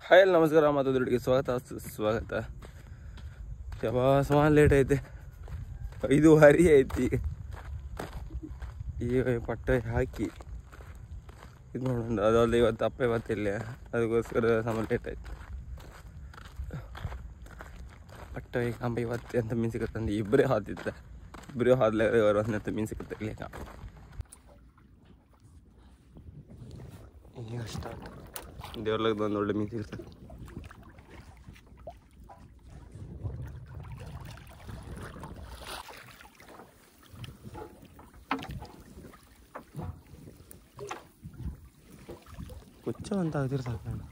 Hi ನಮಸ್ಕಾರ ಮಾತಾಡೋರಿಗೆ ಸ್ವಾಗತ ಸುಮಾರು ಲೇಟ್ ಐತೆ 5:30 ಐತಿ ಈಗ ಪಟ್ಟ ಹಾಕಿ ಇದು ನೋಡೋಣ ಅದಲ್ಲ ಇವತ್ತು ಅಪ್ಪ ಇವತ್ತಿಲ್ಲ ಅದಕ್ಕೋಸ್ಕರ ಸುಮಾರು ಲೇಟ್ ಆಯ್ತು ಪಟ್ಟ ಈಗ ಕಂಬ ಇವತ್ತು ಅಂತ ಮೀನು ಸಿಗುತ್ತಂದು ಇಬ್ಬರೇ ಹಾದ್ಲಾಗ ಅವ್ರು ಅಂತ ಮೀನು ಸಿಗುತ್ತೆ ಇಲ್ಲಿಗ ಈಗ ಸ್ಟಾರ್ಟ್ ದೇವ್ರಲಾಗ ಒಂದು ಒಳ್ಳೆ ಮೀನು ಸಿಗ್ತದೆ ಕುಚ್ಚ ಅಂತ ಆಗ್ತಿರ್ ಸಾಕು ನಾನು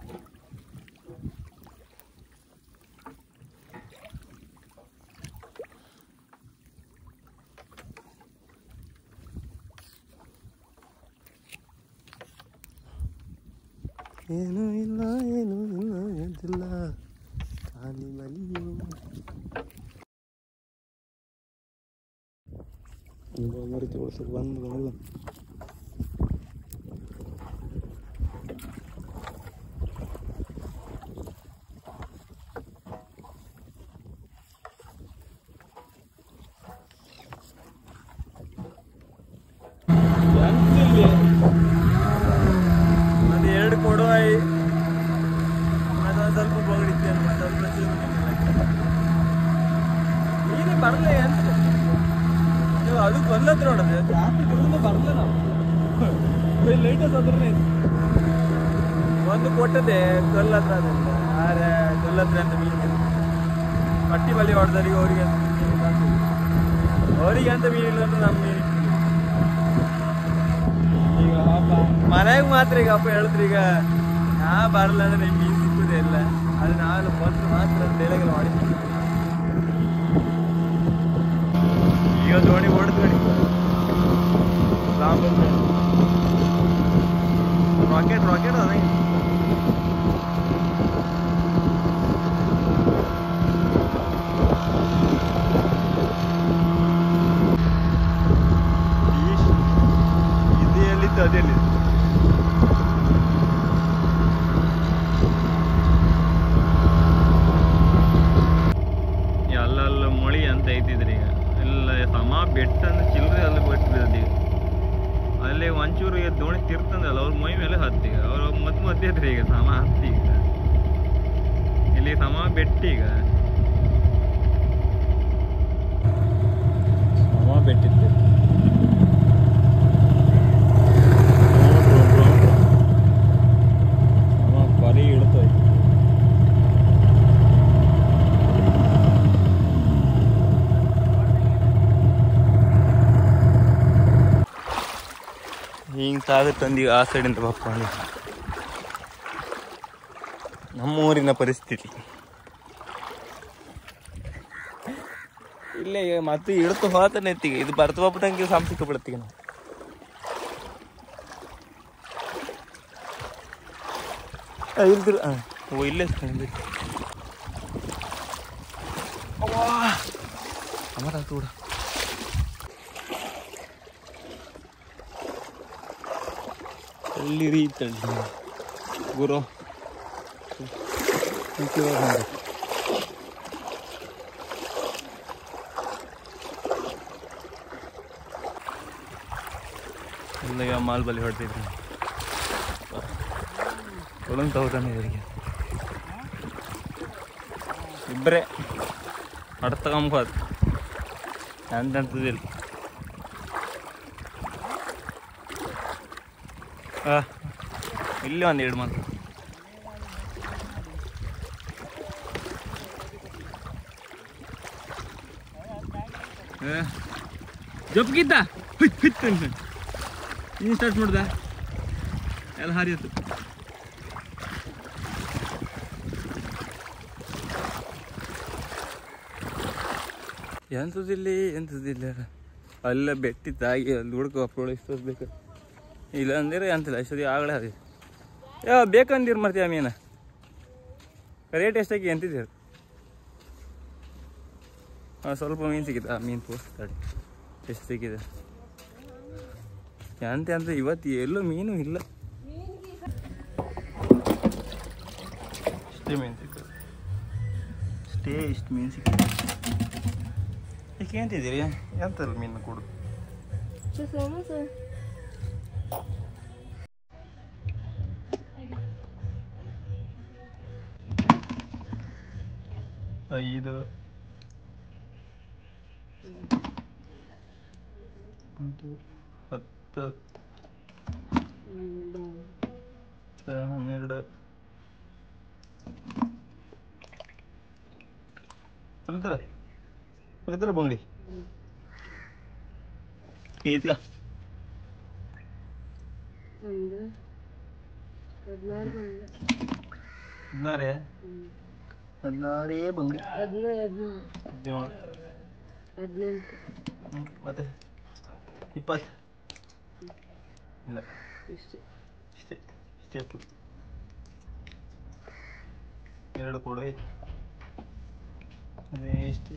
ಏನೂ ಇಲ್ಲ ಎದ್ದಿಲ್ಲ ಖಾಲಿ ಮಲಿಯು ಮರಿತು ಉಳಿಸೋದು ಬಂದು ಎರಡು ಕೊಡುವ ಸ್ವಲ್ಪ ಬಗಡಿದ್ದೆ ಸ್ವಲ್ಪ ನೀನು ಬರಲ್ಲ ಅಂತ ಅದು ಕೊಲ್ಲತ್ರ ನೋಡದೆ ಜಾಸ್ತಿ ಬರಲ್ಲ ನಾವು ಲೇಟಸ್ ಅದ್ರೇ ಒಂದು ಕೊಟ್ಟದೆ ಕೊಲ್ಲತ್ರ ಆದ್ರೆ ಕೊಲ್ಲತ್ರ ಅಂತ ಮೀನು ಪಟ್ಟಿ ಬಲಿ ಹೊಡೆದವರಿಗೆ ಅವರಿಗೆ ಅಂತ ಮೀನಿಲ್ಲ ಅಂದ್ರೆ ನಮ್ಮ ಮೀನು ಈಗ ಮನೆಗೆ ಮಾತ್ರ ಈಗ ಅಪ್ಪ ಹೇಳಿದ್ರು ಈಗ ನಾ ಬರಲ್ಲ ಅಂದ್ರೆ ನಿಮ್ಗೆ ಮೀನು ಸಿಕ್ಕುದೇ ಇಲ್ಲ ಅದು ನಾನು ಬಂದು ಮಾತ್ರ ಡೈಲಾಗೆಲ್ಲ ಮಾಡಿ ಈಗ ದೋಣಿ ಓಡಿದ್ವಿ ರಾಕೆಟ್ ಅದ ಅದೇಲಿ ಅಲ್ಲ ಮೊಳಿ ಅಂತ ಐತಿದ್ರಿ ಈಗ ಎಲ್ಲ ಸಮ ಬೆಟ್ಟ ಅಂದ್ರೆ ಚಿಲ್ಲರೆ ಅಲ್ಲಿ ಬಿಟ್ಟಿರೋದು ಈಗ ಅಲ್ಲಿ ಒಂಚೂರು ಈಗ ದೋಣಿ ತಿರ್ತಂದಲ್ಲ ಅವ್ರ ಮೈ ಮೇಲೆ ಹತ್ತಿ ಈಗ ಅವ್ರ ಮಧ್ಯೆ ಐತ್ರಿ ಈಗ ಸಮ ಹತ್ತಿ ಈಗ ಇಲ್ಲಿ ಸಮ ಬೆಟ್ಟ ಈಗ ಸಮ ಬೆಟ್ಟಿತ್ತು ಬರೀ ಇಳ್ತದೆ ಹಿಂಗೆ ಸಾಗುತ್ತಂದು ಆ ಸೈಡಿಂದ ಬಪ್ಪ ನಮ್ಮೂರಿನ ಪರಿಸ್ಥಿತಿ ಇಲ್ಲೇ ಮತ್ತೆ ಇಳ್ತು ಹೋತಾನೆ ಎತ್ತಿಗೆ ಇದು ಬರ್ತ ಬಪ್ಪದಂಗೆ ಸಾಂಸಿಕ ಬಿಡುತ್ತೀಗ ನಾವು ಇಲ್ದಿರ ಓ ಇಲ್ಲೇ ಅಮರ ಕೂಡ ಎಲ್ಲಿ ರೀತಂಡಿ ಗುರು ಇಲ್ಲ ಮಾಲ್ ಬಲಿ ಹೊಡ್ತಿದ್ರಿ ಒಳಂಗೆ ತಗೋತಾನೆ ಇವರಿಗೆ ಇಬ್ಬರೇ ಹೊಡೆದು ತಗೊಂಬೋದು ಅಂತಂತದಿಲ್ಲ ಇಲ್ಲೇ ಒಂದು 2 ಮಂತ್ ಜಪ್ಗಿದ್ದ ಹಿತ್ತು ನೀನು ಸ್ಟಾರ್ಟ್ ಮಾಡ್ದ ಎಲ್ಲ ಹಾರಿಯತ್ತು ಎಂತದಿಲ್ಲ ಅಲ್ಲ ಬೆಟ್ಟಿದ್ದಾಗಿ ಅಲ್ಲಿ ಹುಡ್ಕೊ ಅಪ್ರೋಳಿಸ್ಬೇಕು ಇಲ್ಲ ಅಂದ್ರೆ ಅಂತಿಲ್ಲ ಅಷ್ಟೊತ್ತಿಗೆ ಆಗಲೇ ಅದು ಬೇಕಂದಿರು ಮಾಡ್ತೀವಿ ಆ ಮೀನು ರೇಟ್ ಎಷ್ಟಾಗಿ ಎಂತಿದ್ದೀರ ಸ್ವಲ್ಪ ಮೀನು ಸಿಕ್ಕಿದೆ ಆ ಮೀನು ತೋರಿಸ್ತಾಡಿ ಎಷ್ಟು ಸಿಕ್ಕಿದೆ ಅಂತ ಇವತ್ತು ಎಲ್ಲೂ ಮೀನು ಇಲ್ಲ ಇಷ್ಟೇ ಮೀನು ಸಿಕ್ಕದು, ಇಷ್ಟು ಮೀನು ಸಿಕ್ಕಿದೆ. ಈಗ ಎಂತಿದ್ದೀರಿ? ಎಂತಲ್ಲ ಮೀನು ಕೊಡು. ಐದು 10 12 ಪಕ್ಕದಲ್ಲ ಬಂಗಡಿ ಈತ್ಗ 16 ಬಂಗಡಿ, 17 ಮತ್ತೆ 20 ಇಲ್ಲ ಇಷ್ಟೇ ಎರಡು ಕೊಡು. ಅದೇ ಇಷ್ಟೇ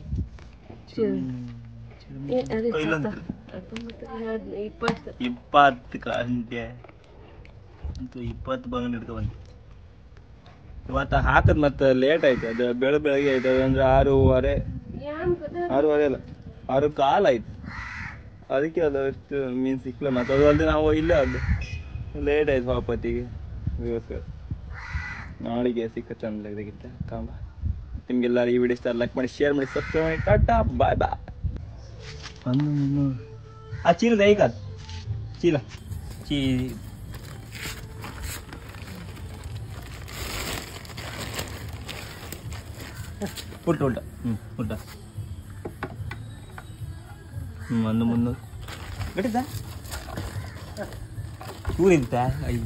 20 ಗಂಟೆ ಅಂತೂ 20 ಬಂಗಡಿ ಹಿಡ್ಕೊ ಬಂದು ಇವತ್ತು ಹಾಕದ್ ಮತ್ತೆ ಲೇಟ್ ಆಯ್ತು. ಅದು ಬೆಳಗ್ಗೆ ಆಯ್ತು, ಅಂದ್ರೆ 6:15 ಅಲ್ಲ 6:15 ಆಯ್ತು. ಅದಕ್ಕೆ ಅದು ಅಷ್ಟು ಮೀನು ಸಿಕ್ಕಲ್ಲ. ಮತ್ತೆ ಅದು ಅಲ್ಲದೆ ನಾವು ಇಲ್ಲ, ಅದು ಲೇಟ್ ಆಯ್ತು ವಾಪತ್ತಿಗೆ. ಅದಕ್ಕೋಸ್ಕರ ನಾಳೆಗೆ ಸಿಕ್ಕ ಚಂದ ತೆಗಿತ್ತೆ ಕಾಂಬ. ನಿಮಗೆಲ್ಲ ಈ ವಿಡಿಯೋ ಇಷ್ಟ ಲೈಕ್ ಮಾಡಿ, ಶೇರ್ ಮಾಡಿ, ಸಬ್ಸ್ಕ್ರೈಬ್ ಮಾಡಿ. ಟಾಟಾ ಬಾಯ್ ಬಾಯ್. ಆ ಚೀಲದ ಈಗ ಚೀಲ ಉಲ್ಟ ಉಲ್ಟ ಉಲ್ಟ 100 ಗಟ್ಟಿದ್ದ ಊರಿದ್ದ. ಅಯ್ಯೋ